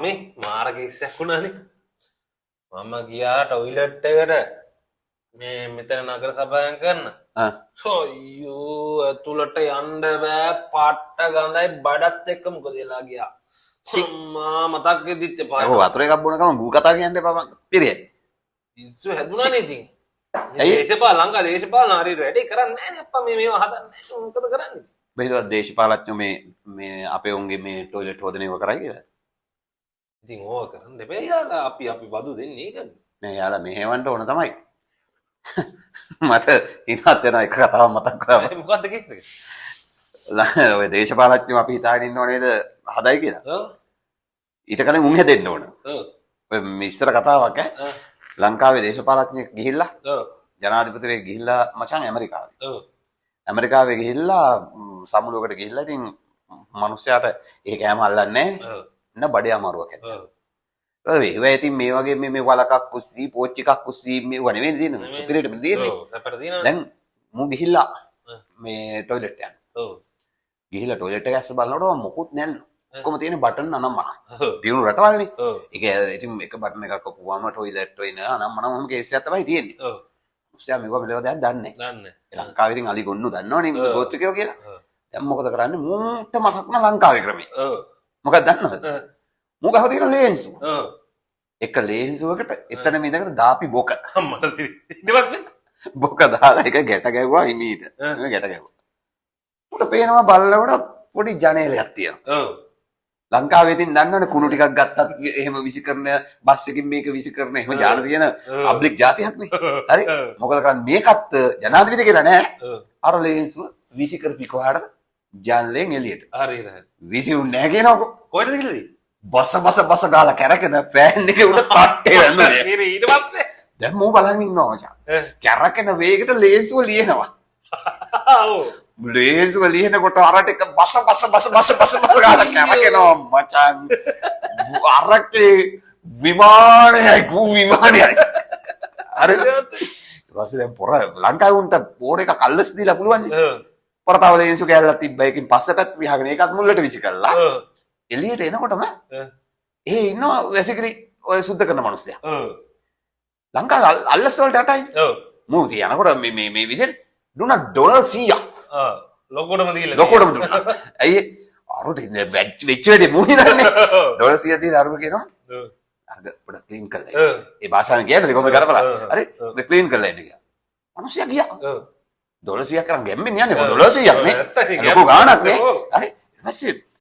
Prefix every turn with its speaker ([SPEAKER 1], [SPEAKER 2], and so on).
[SPEAKER 1] මේ මාර කේසයක් වුණානේ. මම ගියා ටොයිලට් එකට මේ මෙතන නගර සභාවෙන් කරන. අයියෝ ඇතුළට යන්න බෑ පාට්ට ගඳයි බඩත් එක්ක මොකද වෙලා ගියා. අම්මා මතක් වෙදිත් එපා.
[SPEAKER 2] ඔව් වතුර එකක් බොන ගමන් බූ කතා කියන්න එපා මං. පිරියයි.
[SPEAKER 1] ඉස්සු හැදුණානේ ඉතින්. දේශපාලන ලංකා දේශපාලන හරියට වැඩේ කරන්නේ නැහැ නේ අප්පා මේවා හදන්නේ. මොකද කරන්නේ?
[SPEAKER 2] බෙහෙතවත් දේශපාලඥයෝ මේ අපේ උන්ගේ මේ ටොයිලට් හොදන ඒවා කරයි කියලා.
[SPEAKER 1] ඉතින් ඕක කරන්න එපා යාලා අපි බදු දෙන්නේ ඒකනේ.
[SPEAKER 2] නෑ යාලා මෙහෙවන්න ඕන තමයි. මට ඉනත් වෙන එක කතාවක් මතක් කරා.
[SPEAKER 1] මොකද්ද කේස් එක?
[SPEAKER 2] ඔය දේශපාලඥයෝ අපි හිතාගෙන ඉන්නව නේද හදයි කියලා.
[SPEAKER 1] ඔව්.
[SPEAKER 2] ඊට කලින් උන් හැදෙන්න ඕන.
[SPEAKER 1] ඔව්.
[SPEAKER 2] ඔය ඉස්සර කතාවක් ලංකාවේ දේශපාලඥයෙක් ගිහිල්ලා
[SPEAKER 1] ඔව්.
[SPEAKER 2] ජනාධිපතිවරයෙක් ගිහිල්ලා මචං ඇමරිකාවේ.
[SPEAKER 1] ඔව්.
[SPEAKER 2] ඇමරිකාවේ ගිහිල්ලා සමුළුවකට ගිහිල්ලා ඉතින් මිනිස්සයාට ඒ කෑම අල්ලන්නේ නැහැ.
[SPEAKER 1] ඔව්.
[SPEAKER 2] න බඩේ අමාරුවක් ඇති.
[SPEAKER 1] ඔව්.
[SPEAKER 2] ඒවා ඉතින් මේ වගේ මේ වලකක් කුස්සී පෝච්චි එකක් කුස්සී මේ වනේ නෙවෙයි තියෙන්නේ. සුපිරියටම තියෙන්නේ.
[SPEAKER 1] ඔව්. අපිට තියෙනවා.
[SPEAKER 2] දැන් මු ගිහිල්ලා මේ ටොයිලට් යන්න.
[SPEAKER 1] ඔව්.
[SPEAKER 2] ගිහිල්ලා ටොයිලට් එක ඇස්ස බලනකොට මොකුත් නැල්ලු. කොහොම තියෙන බටන් අනම්මන.
[SPEAKER 1] ඔව්.
[SPEAKER 2] දිනුන රටවල්නේ.
[SPEAKER 1] ඔව්.
[SPEAKER 2] ඒක ඉතින් එක බටන් එකක් අපුවාම ටොයිලට් වෙන අනම්මන මොම කේස් එකක් තමයි තියෙන්නේ.
[SPEAKER 1] ඔව්.
[SPEAKER 2] මුස්යා මේවා මෙලව දැන් දන්නේ නැහැ.
[SPEAKER 1] දන්නේ.
[SPEAKER 2] ලංකාවේ ඉතින් අලි ගොන්නු දන්නවනේ මේ ගෝත්‍රිකයෝ කියලා. දැන් මොකද කරන්නේ? මූට මතක් න ලංකාවේ ක්‍රමය.
[SPEAKER 1] ඔව්.
[SPEAKER 2] මොකක්ද දන්නවද? මූ ගහව තියෙන ලේන්සු.
[SPEAKER 1] ඔව්.
[SPEAKER 2] එක ලේන්සුවකට එතන මේකට දාපි බොක.
[SPEAKER 1] අම්මට සිරි. ඊට පස්සේ
[SPEAKER 2] බොක දාලා එක ගැට ගැව්වා හිමීට. ගැට ගැව්වා. උඩ පේනවා බල්ලවට පොඩි ජනේලයක් තියෙනවා.
[SPEAKER 1] ඔව්.
[SPEAKER 2] ලංකාවේ ඉතින් දන්නවනේ කුණු ටිකක් ගත්තත් එහෙම විසි කරන බස් එකකින් මේක විසි කරන එහෙම ජාන තියෙන පබ්ලික් ජාතියක්නේ. හරි? මොකද කරන්නේ මේකත් ජනාධිපති කියලා නෑ. අර ලේන්සුව විසි කරපි කොහාටද? ජනලෙන් එළියට.
[SPEAKER 1] හරියට හරි.
[SPEAKER 2] විසි උන්නේ නැහැ කියනකො.
[SPEAKER 1] කොහෙටද ගිහලාද?
[SPEAKER 2] බස ගාලා කැරකෙන ෆෑන් එකේ උඩ තට්ටේ වැන්දනේ.
[SPEAKER 1] ඊට පස්සේ
[SPEAKER 2] දැන් මෝ බලන් ඉන්නවා මචං. කැරකෙන වේගෙට ලේන්සුව ලියනවා.
[SPEAKER 1] ඔව්.
[SPEAKER 2] ලේන්සුව ලියනකොට අරට එක බස ගාලා කැරකෙනවා මචං. අරකේ විමානයයි කු විමානයයි. හරිද? ඊපස්සේ දැන් පොර ලංකාවේ උන්ට පොර එක කල්ලස් දීලා පුළුවන් නේ. පොර තව ලේන්සු කැල්ලක් තිබ්බා එකකින් පස්සටත් විහගෙන ඒකත් මුල්ලට විසි කළා. එළියට එනකොටම ඉන්නවා වැසිකිලි ඔය සුද්ධ කරන මිනිස්සයා. ලංකාවේ අල්ලස් වලට යටයි. මූ තියනකොට මේ විදිහට දුන්නා ඩොලර් 100ක්.
[SPEAKER 1] ලොකෝටම දීලා.
[SPEAKER 2] ලොකෝටම දුන්නා. ඇයි අරට ඉන්නේ වෙච්ච වැඩේ මූ හිතන්නේ. ඩොලර් 100 දීලා අරුම කියනවා. අර පොඩ ක්ලීන් කරලා. ඒ භාෂාවෙන් කියන්නේ කොහොමද කරපලා. හරි. මේ ක්ලීන් කරලා ඉන්න ගියා. මිනිස්සයා ගියා. ඩොලර් 100ක් කරන් ගැම්මෙන් යන්නේ. ඩොලර් 100ක් නේ. ලොකෝ ගාණක් නේ. හරි. ඊපස්සේ